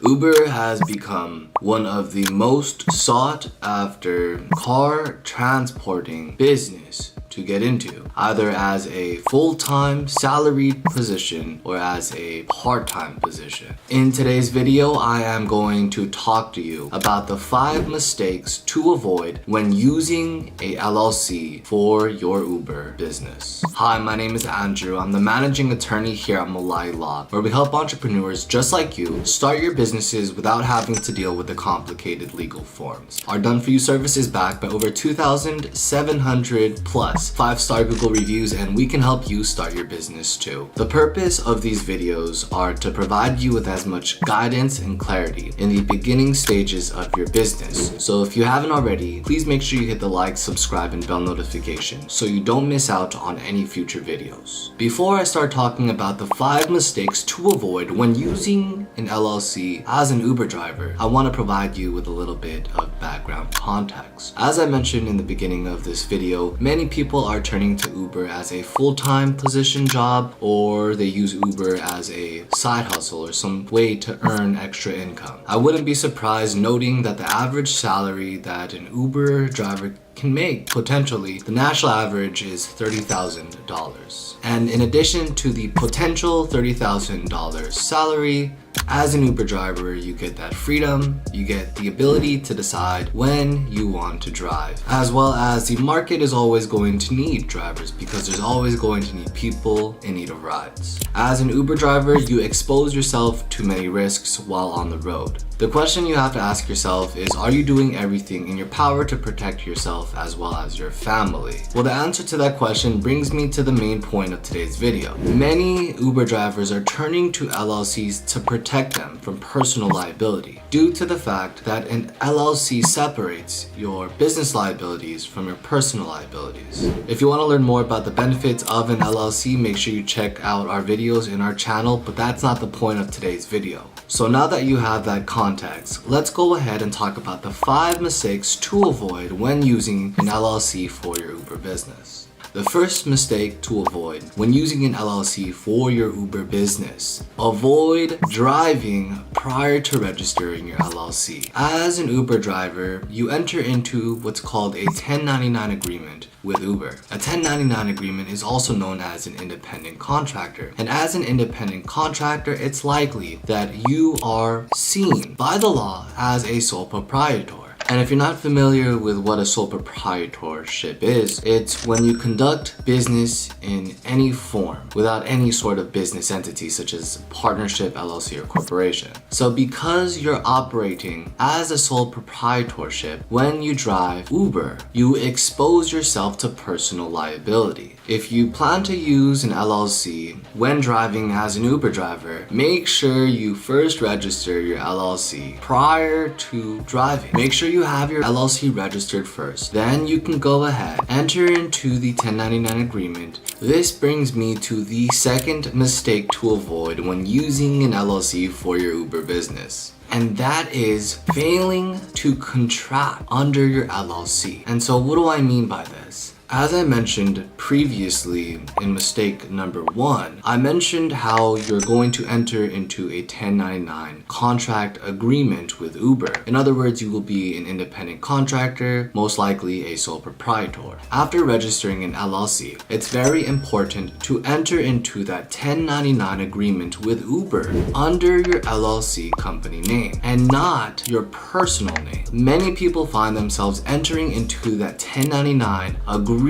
Uber has become one of the most sought after car transporting business to get into, either as a full-time salaried position or as a part-time position. In today's video, I am going to talk to you about the 5 mistakes to avoid when using a LLC for your Uber business. Hi, my name is Andrew. I'm the managing attorney here at Malai Law, where we help entrepreneurs just like you start your businesses without having to deal with the complicated legal forms. Our done-for-you service is backed by over 2,700 plus 5-star Google reviews, and we can help you start your business too. The purpose of these videos are to provide you with as much guidance and clarity in the beginning stages of your business. So if you haven't already, please make sure you hit the like, subscribe, and bell notification so you don't miss out on any future videos. Before I start talking about the 5 mistakes to avoid when using an LLC as an Uber driver, I want to provide you with a little bit of background context. As I mentioned in the beginning of this video, many people are turning to Uber as a full-time position job, or they use Uber as a side hustle or some way to earn extra income. I wouldn't be surprised noting that the average salary that an Uber driver can make, potentially, the national average is $30,000. And in addition to the potential $30,000 salary, as an Uber driver, you get that freedom, you get the ability to decide when you want to drive, as well as the market is always going to need drivers because there's always going to need people in need of rides. As an Uber driver, you expose yourself to many risks while on the road. The question you have to ask yourself is, are you doing everything in your power to protect yourself as well as your family? Well, the answer to that question brings me to the main point of today's video. Many Uber drivers are turning to LLCs to protect them from personal liability due to the fact that an LLC separates your business liabilities from your personal liabilities. If you want to learn more about the benefits of an LLC, make sure you check out our videos in our channel, but that's not the point of today's video. So now that you have that context, let's go ahead and talk about the 5 mistakes to avoid when using an LLC for your Uber business. The first mistake to avoid when using an LLC for your Uber business: avoid driving prior to registering your LLC. As an Uber driver, you enter into what's called a 1099 agreement with Uber. A 1099 agreement is also known as an independent contractor. And as an independent contractor, it's likely that you are seen by the law as a sole proprietor. And if you're not familiar with what a sole proprietorship is, it's when you conduct business in any form without any sort of business entity such as partnership, LLC, or corporation. So because you're operating as a sole proprietorship, when you drive Uber, you expose yourself to personal liability. If you plan to use an LLC when driving as an Uber driver, make sure you first register your LLC prior to driving. Make sure you have your LLC registered first. Then you can go ahead, enter into the 1099 agreement. This brings me to the second mistake to avoid when using an LLC for your Uber business. And that is failing to contract under your LLC. And so what do I mean by this? As I mentioned previously in mistake number 1, I mentioned how you're going to enter into a 1099 contract agreement with Uber. In other words, you will be an independent contractor, most likely a sole proprietor. After registering an LLC, it's very important to enter into that 1099 agreement with Uber under your LLC company name and not your personal name. Many people find themselves entering into that 1099 agreement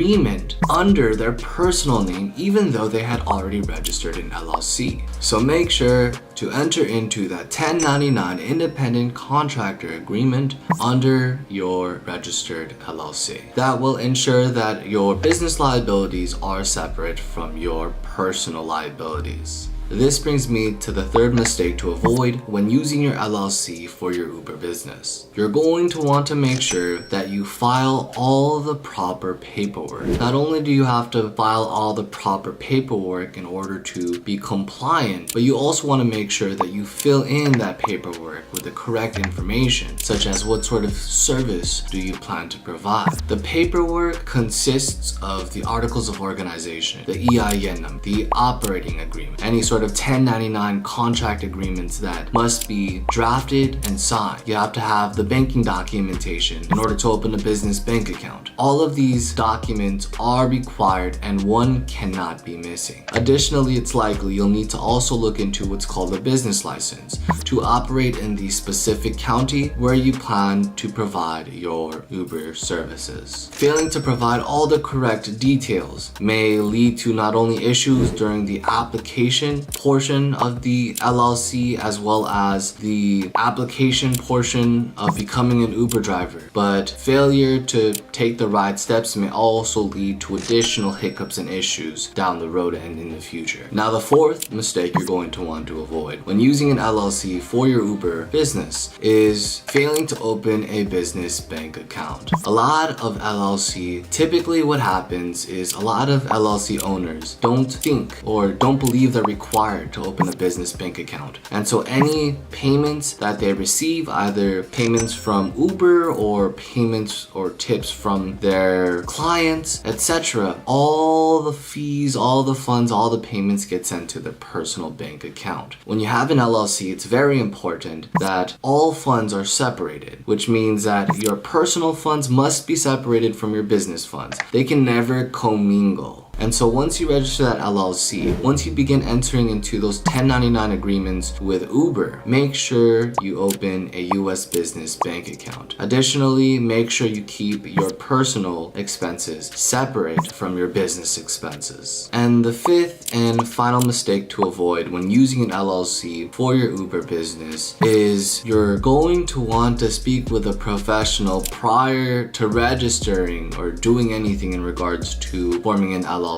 under their personal name even though they had already registered an LLC. So make sure to enter into that 1099 independent contractor agreement under your registered LLC. That will ensure that your business liabilities are separate from your personal liabilities. This brings me to the third mistake to avoid when using your LLC for your Uber business. You're going to want to make sure that you file all the proper paperwork. Not only do you have to file all the proper paperwork in order to be compliant, but you also want to make sure that you fill in that paperwork with the correct information, such as what sort of service do you plan to provide. The paperwork consists of the articles of organization, the EIN number, the operating agreement, any sort sort of 1099 contract agreements that must be drafted and signed. You have to have the banking documentation in order to open a business bank account. All of these documents are required and one cannot be missing. Additionally, it's likely you'll need to also look into what's called a business license to operate in the specific county where you plan to provide your Uber services. Failing to provide all the correct details may lead to not only issues during the application portion of the LLC as well as the application portion of becoming an Uber driver, but failure to take the right steps may also lead to additional hiccups and issues down the road and in the future. Now, the fourth mistake you're going to want to avoid when using an LLC for your Uber business is failing to open a business bank account. A lot of LLC, typically what happens is a lot of LLC owners don't think or don't believe they're required to open a business bank account. And so any payments that they receive, either payments from Uber or payments or tips from their clients, etc., all the fees, all the funds, all the payments get sent to their personal bank account. When you have an LLC, it's very important that all funds are separated, which means that your personal funds must be separated from your business funds. They can never commingle. And so once you register that LLC, once you begin entering into those 1099 agreements with Uber, make sure you open a US business bank account. Additionally, make sure you keep your personal expenses separate from your business expenses. And the fifth and final mistake to avoid when using an LLC for your Uber business is you're going to want to speak with a professional prior to registering or doing anything in regards to forming an LLC.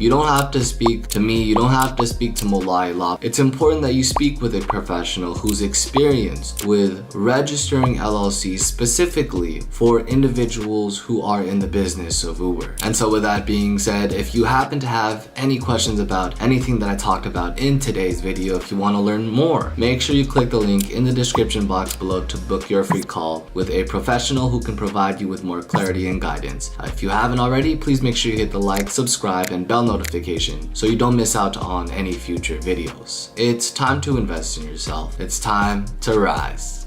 You don't have to speak to me, you don't have to speak to Molayla. It's important that you speak with a professional who's experienced with registering LLCs specifically for individuals who are in the business of Uber. And so with that being said, if you happen to have any questions about anything that I talked about in today's video, if you want to learn more, make sure you click the link in the description box below to book your free call with a professional who can provide you with more clarity and guidance. If you haven't already, please make sure you hit the like, subscribe, and bell notification so you don't miss out on any future videos. It's time to invest in yourself. It's time to rise.